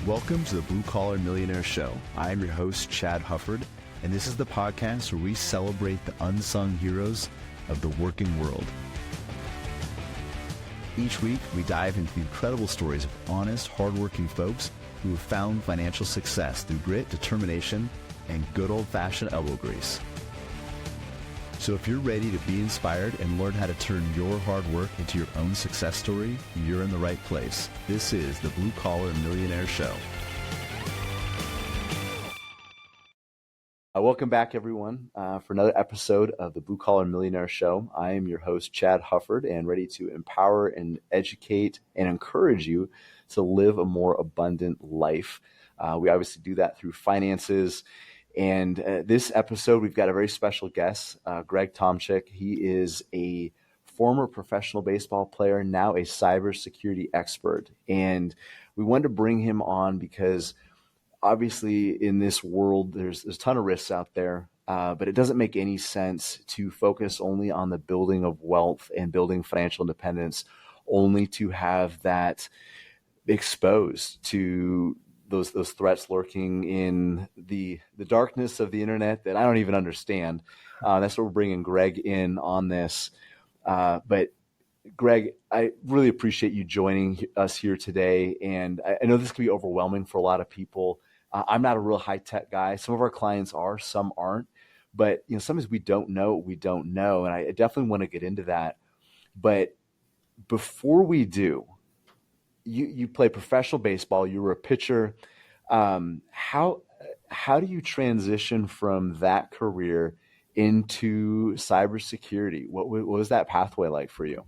Welcome to the Blue Collar Millionaire Show. I am your host, Chad Hufford, and this is the podcast where we celebrate the unsung heroes of the working world. Each week, we dive into the incredible stories of honest, hardworking folks who have found financial success through grit, determination, and good old-fashioned elbow grease. So if you're ready to be inspired and learn how to turn your hard work into your own success story, you're in the right place. This is the Blue Collar Millionaire Show. Welcome back, everyone, for another episode of the Blue Collar Millionaire Show. I am your host, Chad Hufford, and ready to empower and educate and encourage you to live a more abundant life. We obviously do that through finances. And this episode, we've got a very special guest, Greg Tomchick. He is a former professional baseball player, now a cybersecurity expert. And we wanted to bring him on because obviously in this world, there's a ton of risks out there, but it doesn't make any sense to focus only on the building of wealth and building financial independence, only to have that exposed to those threats lurking in the darkness of the internet that I don't even understand. That's what we're bringing Greg in on this. But Greg, I really appreciate you joining us here today. And I know this can be overwhelming for a lot of people. I'm not a real high tech guy. Some of our clients are, some aren't. But sometimes we don't know what we don't know. And I definitely want to get into that. But before we do, you play professional baseball. You were a pitcher. How do you transition from that career into cybersecurity? What was that pathway like for you?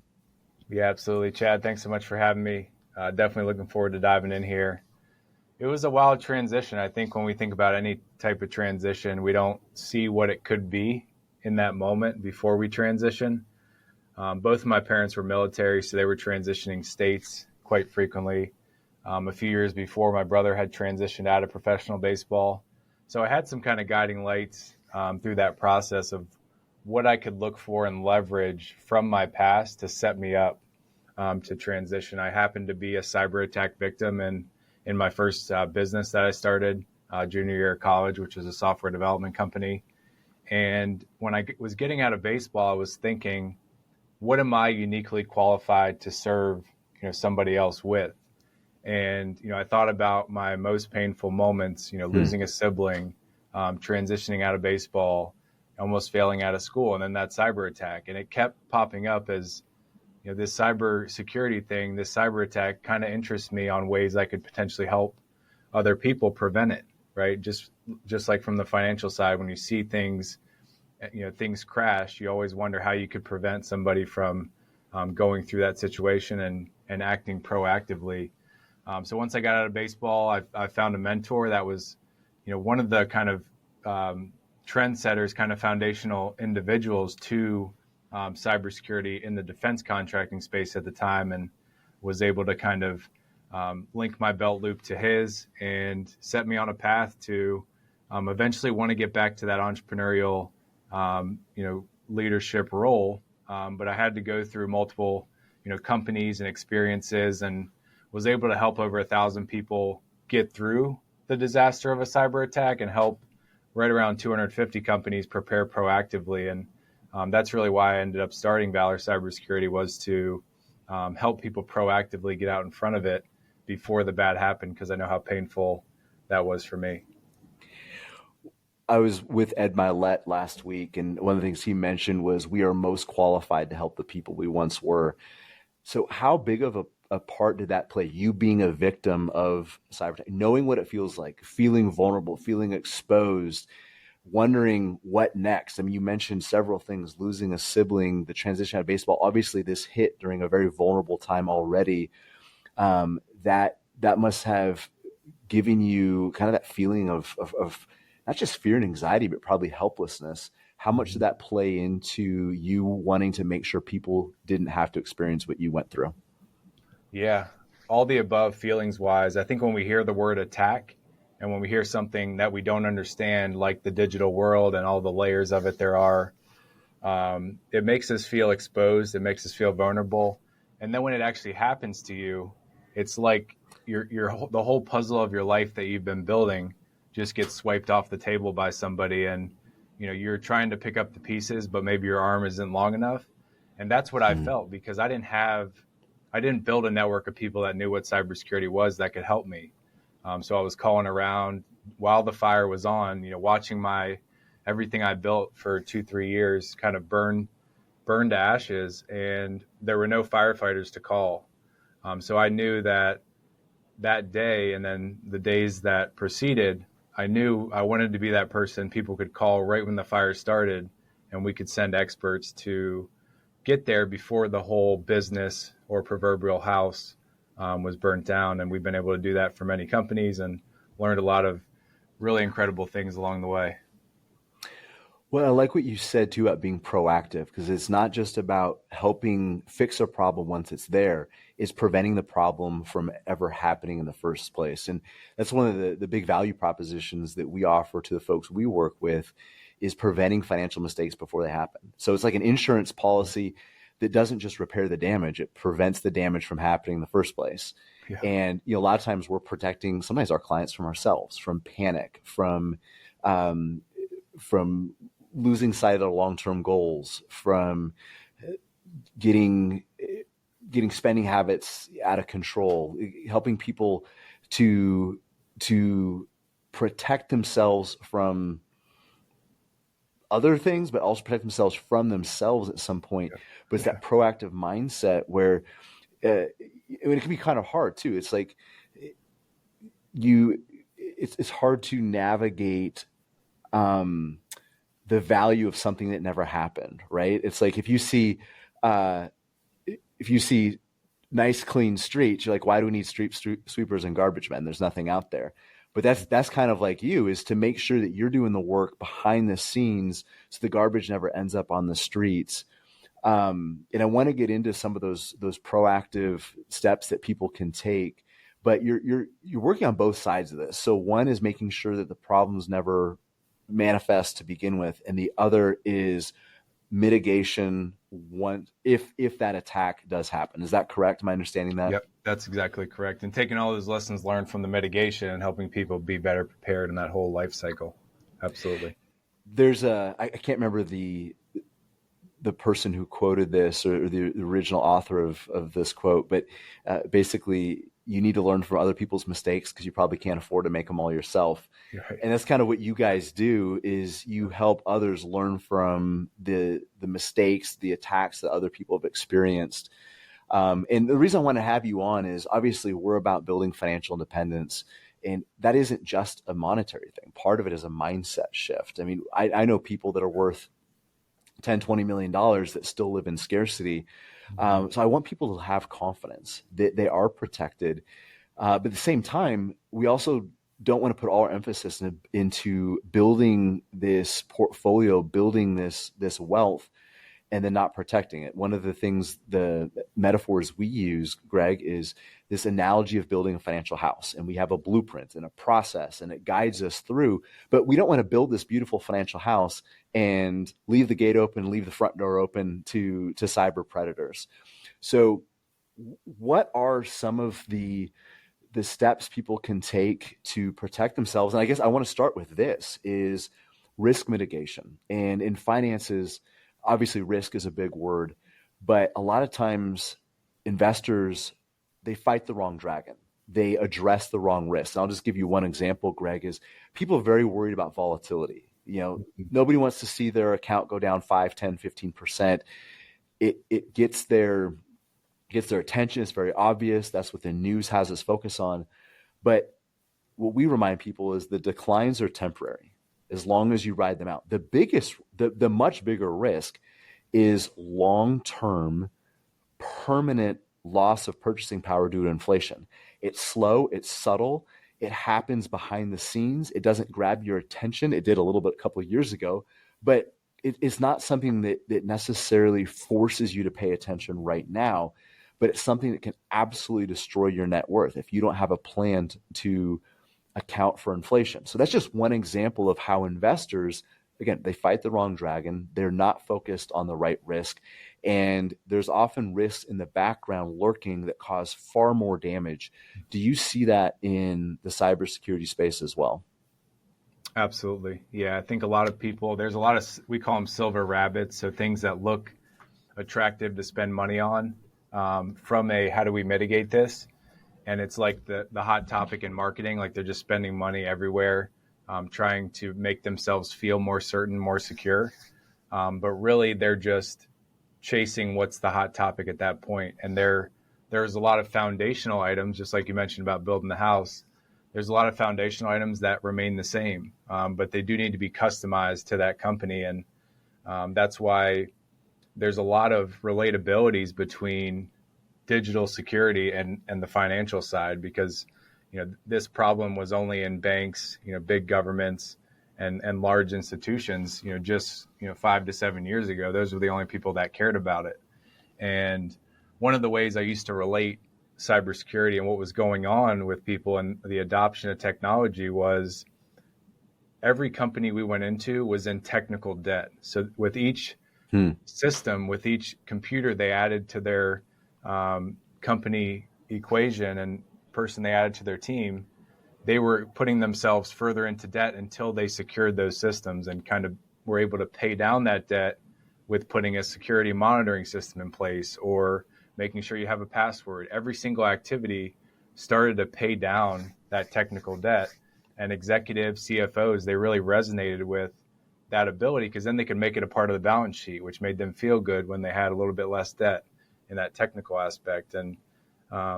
Yeah, absolutely, Chad. Thanks so much for having me. Definitely looking forward to diving in here. It was a wild transition. I think when we think about any type of transition, we don't see what it could be in that moment before we transition. Both of my parents were military, so they were transitioning states quite frequently. A few years before, my brother had transitioned out of professional baseball. So I had some kind of guiding lights through that process of what I could look for and leverage from my past to set me up to transition. I happened to be a cyber attack victim in my first business that I started junior year of college, which was a software development company. And when I was getting out of baseball, I was thinking, what am I uniquely qualified to serve somebody else with? And, I thought about my most painful moments, losing a sibling, transitioning out of baseball, almost failing out of school, and then that cyber attack. And it kept popping up as, this cyber security thing, this cyber attack kind of interests me on ways I could potentially help other people prevent it, right? Just like from the financial side, when you see things, things crash, you always wonder how you could prevent somebody from going through that situation and acting proactively. So once I got out of baseball, I found a mentor that was, one of the kind of trendsetters, kind of foundational individuals to cybersecurity in the defense contracting space at the time, and was able to kind of link my belt loop to his and set me on a path to eventually want to get back to that entrepreneurial, leadership role. But I had to go through multiple, companies and experiences, and was able to help over 1,000 people get through the disaster of a cyber attack and help right around 250 companies prepare proactively. And that's really why I ended up starting Valor Cybersecurity, was to help people proactively get out in front of it before the bad happened, because I know how painful that was for me. I was with Ed Milet last week, and one of the things he mentioned was we are most qualified to help the people we once were. So how big of a part did that play? You being a victim of cyber attack, knowing what it feels like, feeling vulnerable, feeling exposed, wondering what next. I mean, you mentioned several things: losing a sibling, the transition out of baseball. Obviously, this hit during a very vulnerable time already. That must have given you kind of that feeling of not just fear and anxiety, but probably helplessness. How much did that play into you wanting to make sure people didn't have to experience what you went through? Yeah, all the above feelings wise. I think when we hear the word attack, and when we hear something that we don't understand, like the digital world and all the layers of it there are, it makes us feel exposed. It makes us feel vulnerable. And then when it actually happens to you, it's like the whole puzzle of your life that you've been building just gets swiped off the table by somebody, and you're trying to pick up the pieces, but maybe your arm isn't long enough. And that's what I felt, because I didn't build a network of people that knew what cybersecurity was that could help me. So I was calling around while the fire was on, watching everything I built for 2-3 years kind of burn to ashes, and there were no firefighters to call. So I knew that day, and then the days that preceded, I knew I wanted to be that person people could call right when the fire started, and we could send experts to get there before the whole business or proverbial house was burnt down. And we've been able to do that for many companies and learned a lot of really incredible things along the way. Well, I like what you said too about being proactive, because it's not just about helping fix a problem once it's there, it's preventing the problem from ever happening in the first place. And that's one of the big value propositions that we offer to the folks we work with, is preventing financial mistakes before they happen. So it's like an insurance policy that doesn't just repair the damage, it prevents the damage from happening in the first place. Yeah. And a lot of times we're protecting sometimes our clients from ourselves, from panic, from losing sight of their long-term goals, from getting spending habits out of control, helping people to protect themselves from other things, but also protect themselves from themselves at some point. Yeah. But it's that proactive mindset where it can be kind of hard too. It's like it's hard to navigate the value of something that never happened, right? It's like if you see nice clean streets, you're like, why do we need street sweepers and garbage men? There's nothing out there. But that's kind of like you, is to make sure that you're doing the work behind the scenes so the garbage never ends up on the streets. And I want to get into some of those proactive steps that people can take. But you're working on both sides of this. So one is making sure that the problems never manifest to begin with, and the other is mitigation if that attack does happen. Is that correct? Am I understanding that? Yep, that's exactly correct. And taking all those lessons learned from the mitigation and helping people be better prepared in that whole life cycle. Absolutely. There's I can't remember the person who quoted this, or the original author of this quote, but basically, you need to learn from other people's mistakes because you probably can't afford to make them all yourself. Right. And that's kind of what you guys do, is you help others learn from the mistakes, the attacks that other people have experienced. And the reason I want to have you on is obviously we're about building financial independence, and that isn't just a monetary thing. Part of it is a mindset shift. I mean, I know people that are worth $10, $20 million that still live in scarcity. So I want people to have confidence that they are protected. But at the same time, we also don't want to put all our emphasis into building this portfolio, building this wealth, and then not protecting it. One of the things, the metaphors we use, Greg, is this analogy of building a financial house. And we have a blueprint and a process, and it guides us through. But we don't want to build this beautiful financial house and leave the gate open, leave the front door open to cyber predators. So what are some of the steps people can take to protect themselves? And I guess I want to start with this, is risk mitigation. And in finances, obviously risk is a big word, but a lot of times investors, they fight the wrong dragon. They address the wrong risks. And I'll just give you one example, Greg, is people are very worried about volatility. Nobody wants to see their account go down 5, 10, 15%. It gets their attention. It's very obvious. That's what the news has us focus on. But what we remind people is the declines are temporary, as long as you ride them out. The much bigger risk is long-term, permanent loss of purchasing power due to inflation. It's slow, it's subtle, it happens behind the scenes. It doesn't grab your attention. It did a little bit a couple of years ago, but it's not something that necessarily forces you to pay attention right now, but it's something that can absolutely destroy your net worth if you don't have a plan to account for inflation. So that's just one example of how investors, again, they fight the wrong dragon. They're not focused on the right risk. and there's often risks in the background lurking that cause far more damage. Do you see that in the cybersecurity space as well? Absolutely. Yeah, I think a lot of people, there's a lot of, we call them silver rabbits, so things that look attractive to spend money on, from a how do we mitigate this? And it's like the hot topic in marketing, like they're just spending money everywhere, trying to make themselves feel more certain, more secure. But really, they're just chasing what's the hot topic at that point. And there's a lot of foundational items, just like you mentioned about building the house. There's a lot of foundational items that remain the same, but they do need to be customized to that company. And that's why there's a lot of relatabilities between digital security and the financial side, because this problem was only in banks, big governments and large institutions, just 5 to 7 years ago. Those were the only people that cared about it. And one of the ways I used to relate cybersecurity and what was going on with people and the adoption of technology was every company we went into was in technical debt. So with each system, with each computer they added to their company equation and person they added to their team, they were putting themselves further into debt until they secured those systems and kind of were able to pay down that debt with putting a security monitoring system in place or making sure you have a password. Every single activity started to pay down that technical debt, and executives, CFOs, they really resonated with that ability because then they could make it a part of the balance sheet, which made them feel good when they had a little bit less debt in that technical aspect. And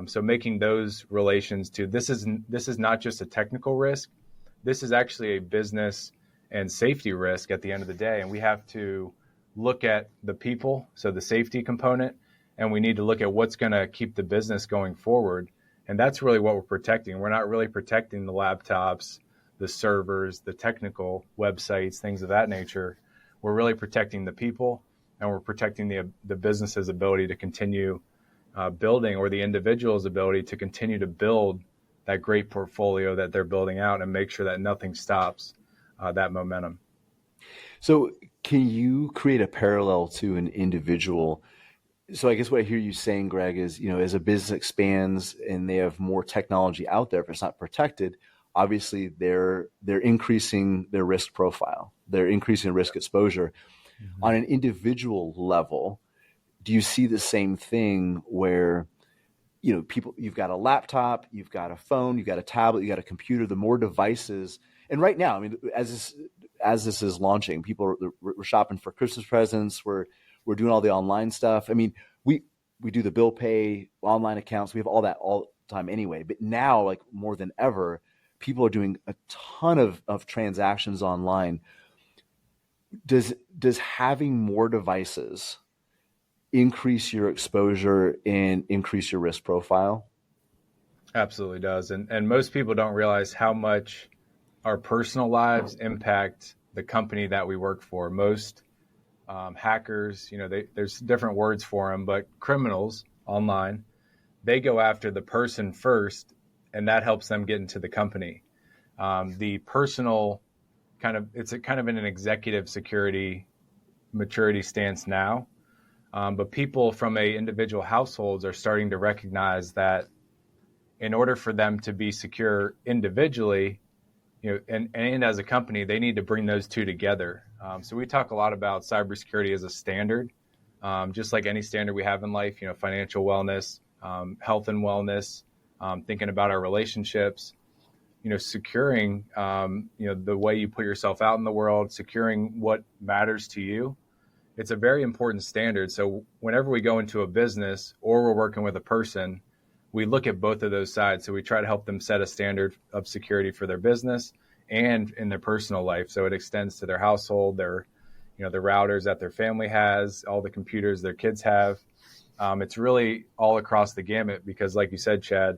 so making those relations to this is not just a technical risk. This is actually a business and safety risk at the end of the day. And we have to look at the people, so the safety component, and we need to look at what's going to keep the business going forward. And that's really what we're protecting. We're not really protecting the laptops, the servers, the technical websites, things of that nature. We're really protecting the people, and we're protecting the business's ability to continue building, or the individual's ability to continue to build that great portfolio that they're building out and make sure that nothing stops that momentum. So can you create a parallel to an individual? So I guess what I hear you saying, Greg, is, as a business expands and they have more technology out there, if it's not protected, obviously they're increasing their risk profile. They're increasing risk exposure. Mm-hmm. On an individual level, do you see the same thing where, people, you've got a laptop, you've got a phone, you've got a tablet, you got a computer, the more devices. And right now, I mean, as this is launching, we're shopping for Christmas presents. We're doing all the online stuff. I mean, we do the bill pay, online accounts. We have all that all the time anyway. But now, like more than ever, people are doing a ton of transactions online. Does having more devices increase your exposure and increase your risk profile? Absolutely does. And most people don't realize how much our personal lives impact the company that we work for. Most hackers, there's different words for them, but criminals online, they go after the person first, and that helps them get into the company. The personal it's kind of in an executive security maturity stance now. But people from individual households are starting to recognize that in order for them to be secure individually, and as a company, they need to bring those two together. So we talk a lot about cybersecurity as a standard, just like any standard we have in life, financial wellness, health and wellness, thinking about our relationships, securing, the way you put yourself out in the world, securing what matters to you. It's a very important standard. So whenever we go into a business or we're working with a person, we look at both of those sides. So we try to help them set a standard of security for their business and in their personal life. So it extends to their household, the routers that their family has, all the computers their kids have. It's really all across the gamut because, like you said, Chad,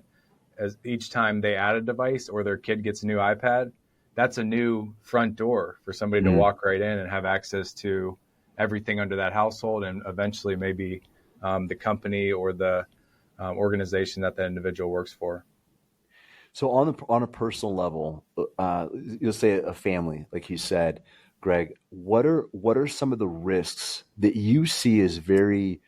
as each time they add a device or their kid gets a new iPad, that's a new front door for somebody to walk right in and have access to everything under that household, and eventually maybe the company or the organization that the individual works for. So on a personal level, you'll say a family, like you said, Greg, what are some of the risks that you see as very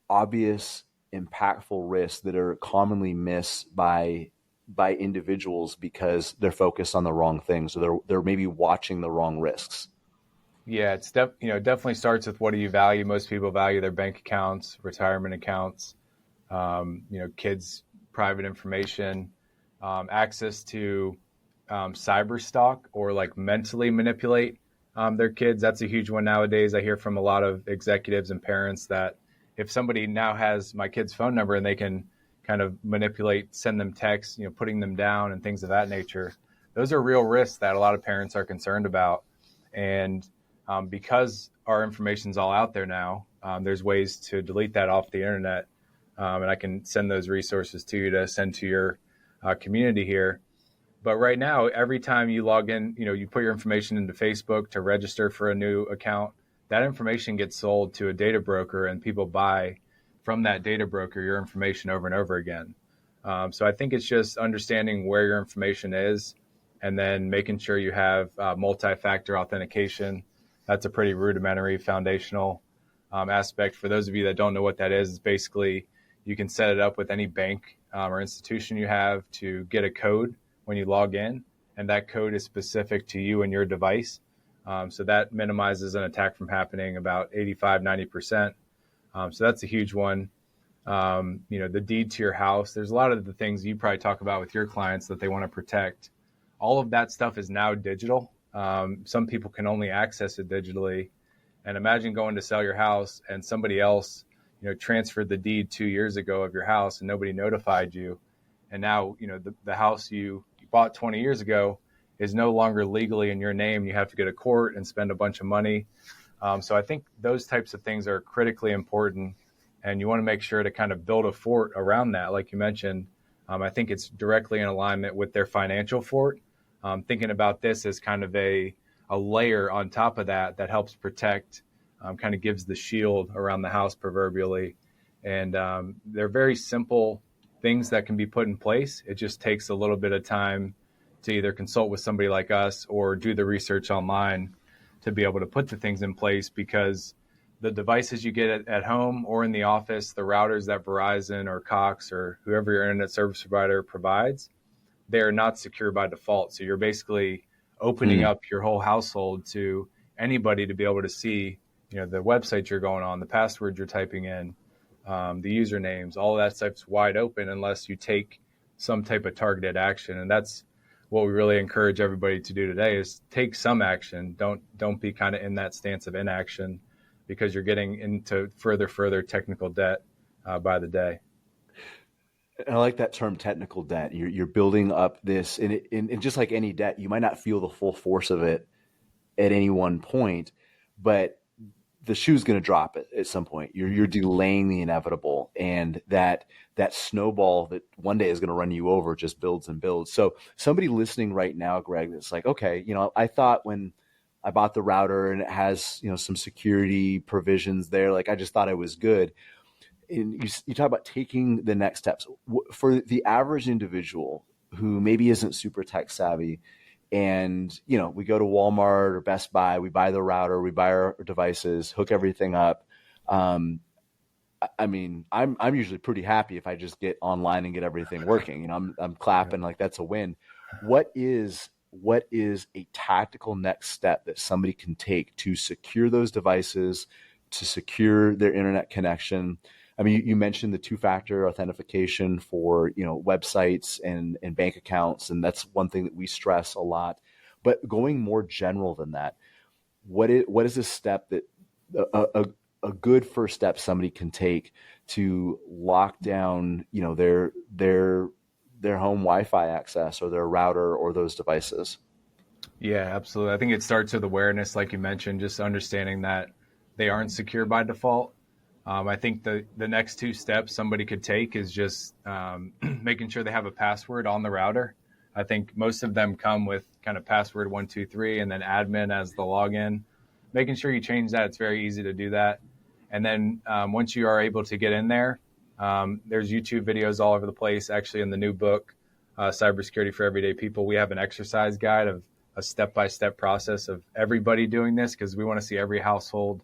obvious, impactful risks that are commonly missed by individuals because they're focused on the wrong things, or they're maybe watching the wrong risks? Yeah, it definitely starts with what do you value? Most people value their bank accounts, retirement accounts, kids' private information, access to cyberstalk or like mentally manipulate their kids. That's a huge one nowadays. I hear from a lot of executives and parents that if somebody now has my kid's phone number and they can kind of manipulate, send them texts, putting them down and things of that nature, those are real risks that a lot of parents are concerned about. And because our information's all out there now, there's ways to delete that off the internet. And I can send those resources to you to send to your community here. But right now, every time you log in, you put your information into Facebook to register for a new account, that information gets sold to a data broker and people buy from that data broker your information over and over again. So I think it's just understanding where your information is and then making sure you have multi-factor authentication. That's a pretty rudimentary foundational aspect. For those of you that don't know what that is, it's basically you can set it up with any bank or institution you have to get a code when you log in, and that code is specific to you and your device. So that minimizes an attack from happening about 85, 90%. So that's a huge one. The deed to your house. There's a lot of the things you probably talk about with your clients that they want to protect. All of that stuff is now digital. Some people can only access it digitally. And imagine going to sell your house and somebody else, transferred the deed 2 years ago of your house and nobody notified you. And now, the house you bought 20 years ago is no longer legally in your name. You have to go to court and spend a bunch of money. So I think those types of things are critically important. And you want to make sure to kind of build a fort around that. Like you mentioned, I think it's directly in alignment with their financial fort. Thinking about this as kind of a layer on top of that helps protect, kind of gives the shield around the house proverbially. And they're very simple things that can be put in place. It just takes a little bit of time to either consult with somebody like us or do the research online to be able to put the things in place, because the devices you get at home or in the office, the routers that Verizon or Cox or whoever your internet service provider provides, they're not secure by default. So you're basically opening up your whole household to anybody to be able to see, the website you're going on, the password you're typing in, the usernames, all of that stuff's wide open unless you take some type of targeted action. And that's what we really encourage everybody to do today is take some action. Don't be kind of in that stance of inaction, because you're getting into further technical debt by the day. And I like that term, technical debt. You're building up this, and just like any debt, you might not feel the full force of it at any one point, but the shoe's going to drop at some point. You're delaying the inevitable, and that snowball that one day is going to run you over just builds and builds. So somebody listening right now, Greg, that's like, okay, I thought when I bought the router and it has, some security provisions there, like I just thought it was good. And you talk about taking the next steps for the average individual who maybe isn't super tech savvy. And, we go to Walmart or Best Buy, we buy the router, we buy our devices, hook everything up. I'm usually pretty happy if I just get online and get everything working. I'm clapping like that's a win. What is a tactical next step that somebody can take to secure those devices, to secure their internet connection? I mean, you mentioned the two-factor authentication for, websites and bank accounts, and that's one thing that we stress a lot. But going more general than that, what is a step that a good first step somebody can take to lock down, their home Wi-Fi access or their router or those devices? Yeah, absolutely. I think it starts with awareness, like you mentioned, just understanding that they aren't secure by default. I think the next two steps somebody could take is just making sure they have a password on the router. I think most of them come with kind of password 123 and then admin as the login. Making sure you change that. It's very easy to do that. And then once you are able to get in there, there's YouTube videos all over the place. Actually, in the new book, Cybersecurity for Everyday People, we have an exercise guide of a step-by-step process of everybody doing this, because we want to see every household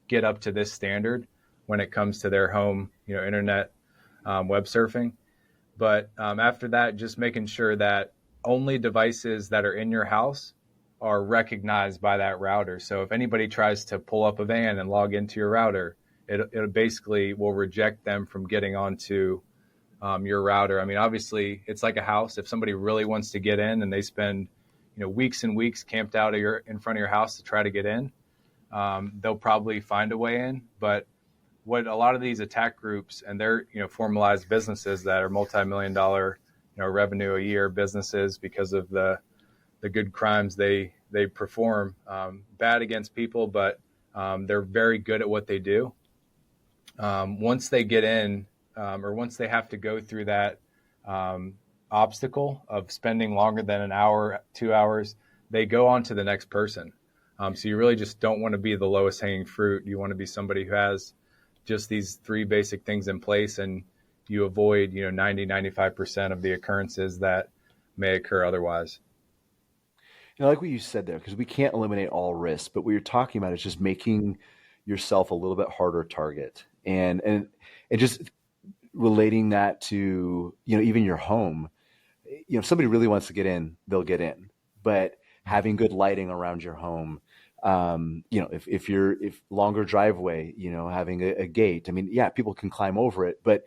get up to this standard when it comes to their home, internet web surfing. But after that, just making sure that only devices that are in your house are recognized by that router. So if anybody tries to pull up a van and log into your router, it basically will reject them from getting onto your router. I mean, obviously, it's like a house. If somebody really wants to get in and they spend weeks and weeks camped out in front of your house to try to get in, they'll probably find a way in. But what a lot of these attack groups, and they're formalized businesses that are multi-million-dollar revenue a year businesses because of the good crimes they perform, bad against people, but they're very good at what they do. Once they get in, or once they have to go through that obstacle of spending longer than an hour, 2 hours, they go on to the next person. So you really just don't want to be the lowest hanging fruit. You want to be somebody who has just these three basic things in place, and you avoid 90-95% of the occurrences that may occur otherwise. Like what you said there, because we can't eliminate all risks, but what you're talking about is just making yourself a little bit harder target, and just relating that to even your home. If somebody really wants to get in, they'll get in, but having good lighting around your home, if longer driveway, having a gate. I mean, yeah, people can climb over it, but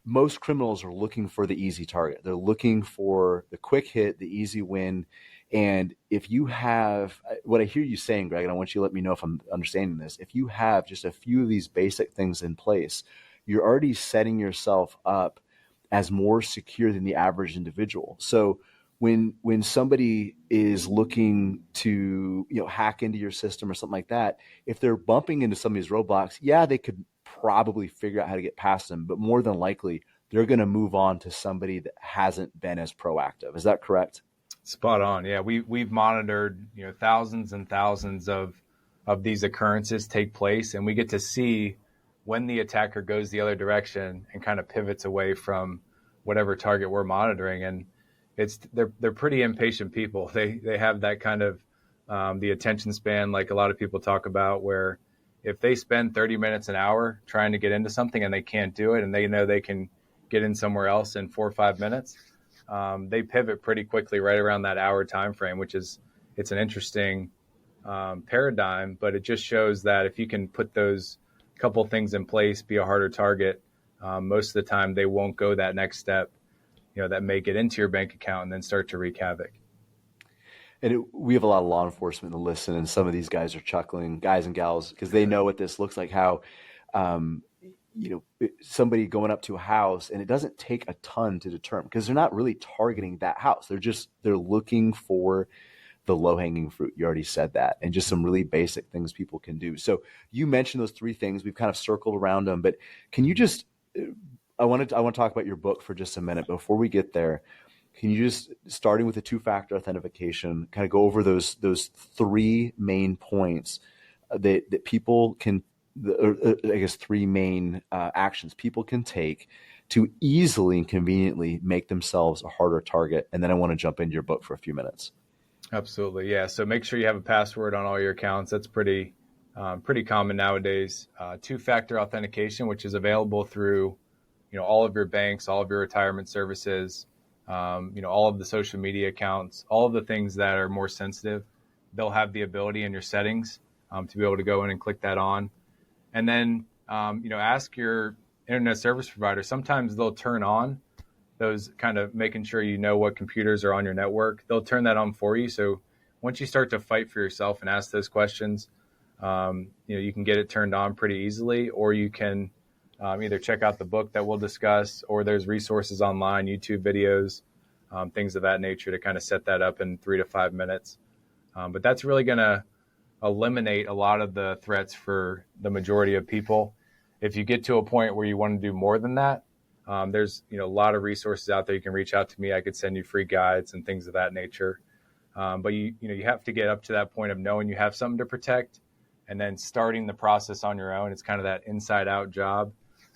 most criminals are looking for the easy target. They're looking for the quick hit, the easy win. And if you have what I hear you saying, Greg, and I want you to let me know if I'm understanding this, if you have just a few of these basic things in place, you're already setting yourself up as more secure than the average individual. So when somebody is looking to hack into your system or something like that, if they're bumping into some of these roadblocks, yeah, they could probably figure out how to get past them, but more than likely they're going to move on to somebody that hasn't been as proactive. Is that correct? Spot on. Yeah, we've monitored thousands and thousands of these occurrences take place, and we get to see when the attacker goes the other direction and kind of pivots away from whatever target we're monitoring. And they're pretty impatient people. They have that kind of the attention span, like a lot of people talk about, where if they spend 30 minutes an hour trying to get into something and they can't do it, and they know they can get in somewhere else in 4 or 5 minutes, they pivot pretty quickly right around that hour time frame, it's an interesting paradigm, but it just shows that if you can put those couple things in place, be a harder target, most of the time they won't go that next step, that may get into your bank account and then start to wreak havoc. And we have a lot of law enforcement to listen, and some of these guys are chuckling, guys and gals, because they know what this looks like, how somebody going up to a house, and it doesn't take a ton to determine, because they're not really targeting that house. They're looking for the low-hanging fruit. You already said that, and just some really basic things people can do. So you mentioned those three things. We've kind of circled around them, but can you just I want to talk about your book for just a minute. Before we get there, can you just, starting with the two-factor authentication, kind of go over those three main points that people can, or I guess three main actions people can take to easily and conveniently make themselves a harder target? And then I want to jump into your book for a few minutes. Absolutely. Yeah. So make sure you have a password on all your accounts. That's pretty common nowadays. Two-factor authentication, which is available through, all of your banks, all of your retirement services, all of the social media accounts, all of the things that are more sensitive. They'll have the ability in your settings to be able to go in and click that on. And then, ask your internet service provider. Sometimes they'll turn on those, kind of making sure what computers are on your network. They'll turn that on for you. So once you start to fight for yourself and ask those questions, you can get it turned on pretty easily, or you can either check out the book that we'll discuss, or there's resources online, YouTube videos, things of that nature to kind of set that up in 3 to 5 minutes. But that's really going to eliminate a lot of the threats for the majority of people. If you get to a point where you want to do more than that, there's a lot of resources out there. You can reach out to me. I could send you free guides and things of that nature. But you have to get up to that point of knowing you have something to protect, and then starting the process on your own. It's kind of that inside out job.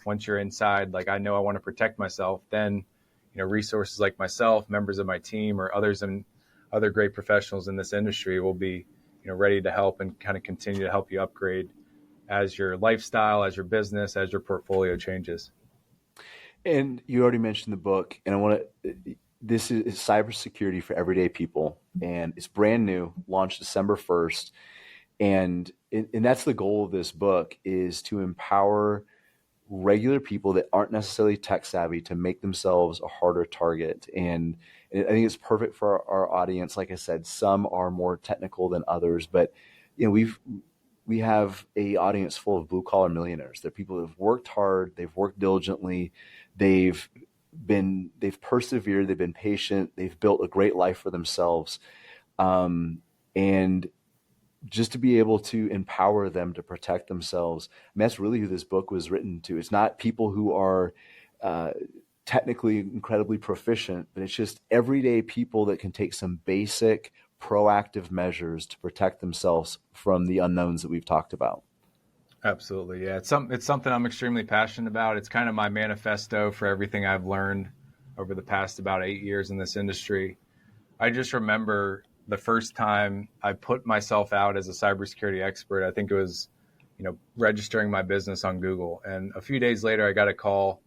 Once you're inside, like, I know I want to protect myself, then resources like myself, members of my team, or others in other great professionals in this industry will be, ready to help and kind of continue to help you upgrade as your lifestyle, as your business, as your portfolio changes. And you already mentioned the book, and I want to. This is Cybersecurity for Everyday People, and it's brand new, launched December 1st, and that's the goal of this book, is to empower regular people that aren't necessarily tech savvy to make themselves a harder target. And I think it's perfect for our audience. Like I said, some are more technical than others, but we have a audience full of blue collar millionaires. They're people that have worked hard, they've worked diligently, they've persevered, they've been patient, they've built a great life for themselves. And just to be able to empower them to protect themselves. I mean, that's really who this book was written to. It's not people who are technically incredibly proficient, but it's just everyday people that can take some basic proactive measures to protect themselves from the unknowns that we've talked about. Absolutely. Yeah. It's something I'm extremely passionate about. It's kind of my manifesto for everything I've learned over the past about 8 years in this industry. I just remember the first time I put myself out as a cybersecurity expert. I think it was, registering my business on Google. And a few days later, I got a call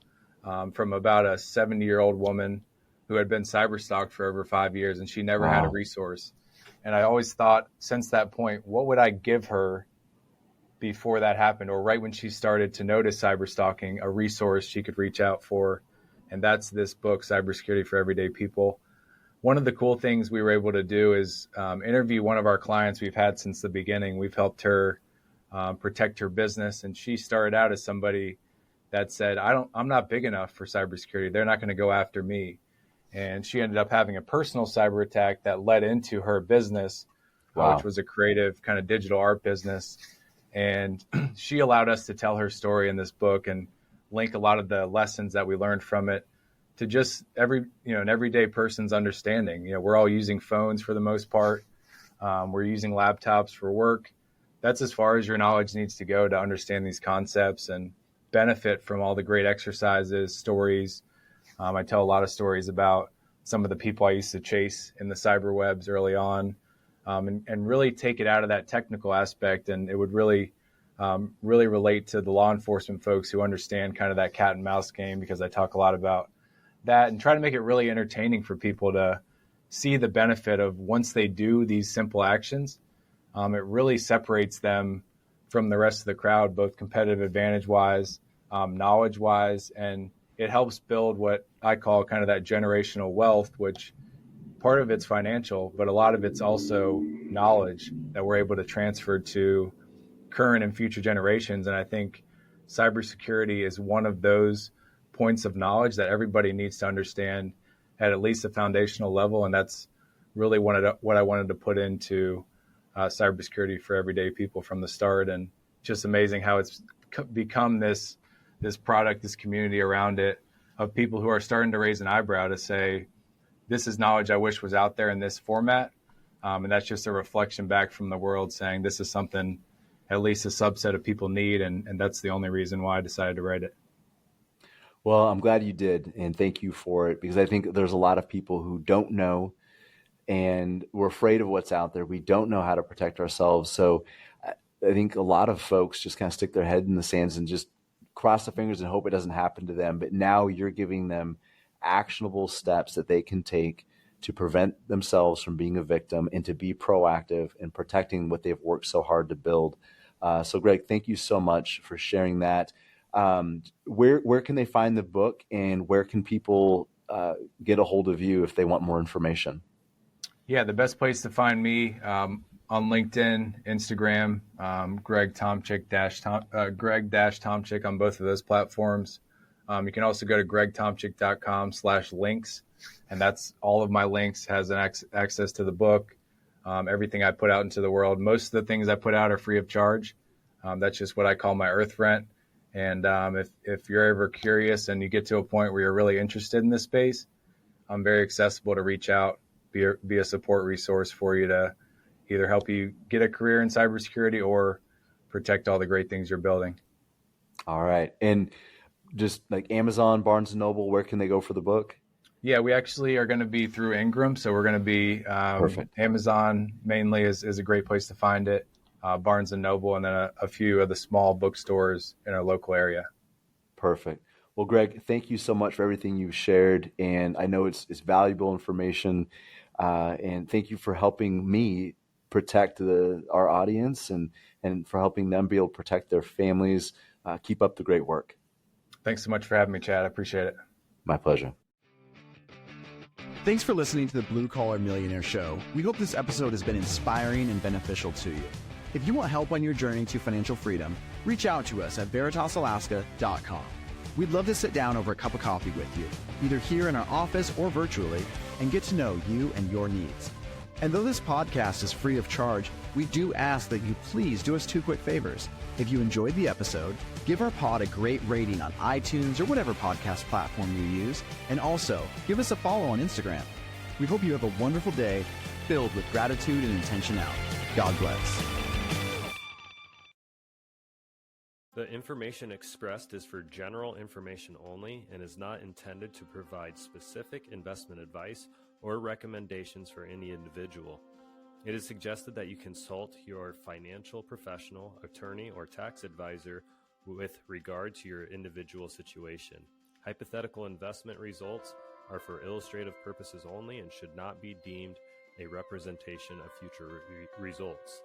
from about a 70-year-old woman who had been cyberstalked for over 5 years, and she never had a resource. And I always thought, since that point, what would I give her before that happened, or right when she started to notice cyberstalking, a resource she could reach out for? And that's this book, Cybersecurity for Everyday People. One of the cool things we were able to do is interview one of our clients we've had since the beginning. We've helped her protect her business, and she started out as somebody that said, I'm not big enough for cybersecurity. They're not going to go after me. And she ended up having a personal cyber attack that led into her business, which was a creative kind of digital art business. And she allowed us to tell her story in this book and link a lot of the lessons that we learned from it to just an everyday person's understanding. We're all using phones for the most part. We're using laptops for work. That's as far as your knowledge needs to go to understand these concepts and benefit from all the great exercises, stories. I tell a lot of stories about some of the people I used to chase in the cyber webs early on, and really take it out of that technical aspect. And it would really relate to the law enforcement folks who understand kind of that cat and mouse game, because I talk a lot about that and try to make it really entertaining for people to see the benefit of, once they do these simple actions, it really separates them from the rest of the crowd, both competitive advantage wise, knowledge wise, and it helps build what I call kind of that generational wealth, which part of it's financial, but a lot of it's also knowledge that we're able to transfer to current and future generations. And I think cybersecurity is one of those points of knowledge that everybody needs to understand at least a foundational level. And that's really what I wanted to put into cybersecurity for everyday people from the start. And just amazing how it's become this product, this community around it, of people who are starting to raise an eyebrow to say, this is knowledge I wish was out there in this format. And that's just a reflection back from the world saying this is something at least a subset of people need. And that's the only reason why I decided to write it. Well, I'm glad you did, and thank you for it, because I think there's a lot of people who don't know, and we're afraid of what's out there. We don't know how to protect ourselves. So I think a lot of folks just kind of stick their head in the sands and just cross the fingers and hope it doesn't happen to them. But now you're giving them actionable steps that they can take to prevent themselves from being a victim and to be proactive in protecting what they've worked so hard to build. So Greg, thank you so much for sharing that. Where can they find the book, and where can people get a hold of you if they want more information? Yeah, the best place to find me on LinkedIn, Instagram, Greg Tomchick on both of those platforms. You can also go to gregtomchick.com/links, and that's all of my links, has an access to the book, everything I put out into the world. Most of the things I put out are free of charge. That's just what I call my earth rent. And if you're ever curious and you get to a point where you're really interested in this space, I'm very accessible to reach out, be a support resource for you to either help you get a career in cybersecurity or protect all the great things you're building. All right. And just like Amazon, Barnes & Noble, where can they go for the book? Yeah, we actually are going to be through Ingram. So we're going to be Perfect. Amazon mainly is a great place to find it, Barnes and Noble, and then a few of the small bookstores in our local area. Perfect. Well, Greg, thank you so much for everything you've shared, and I know it's valuable information. And thank you for helping me protect our audience and for helping them be able to protect their families. Keep up the great work. Thanks so much for having me, Chad. I appreciate it. My pleasure. Thanks for listening to the Blue Collar Millionaire Show. We hope this episode has been inspiring and beneficial to you. If you want help on your journey to financial freedom, reach out to us at veritasalaska.com. We'd love to sit down over a cup of coffee with you, either here in our office or virtually, and get to know you and your needs. And though this podcast is free of charge, we do ask that you please do us two quick favors. If you enjoyed the episode, give our pod a great rating on iTunes or whatever podcast platform you use, and also give us a follow on Instagram. We hope you have a wonderful day filled with gratitude and intentionality. God bless. The information expressed is for general information only and is not intended to provide specific investment advice or recommendations for any individual. It is suggested that you consult your financial professional, attorney, or tax advisor with regard to your individual situation. Hypothetical investment results are for illustrative purposes only and should not be deemed a representation of future results.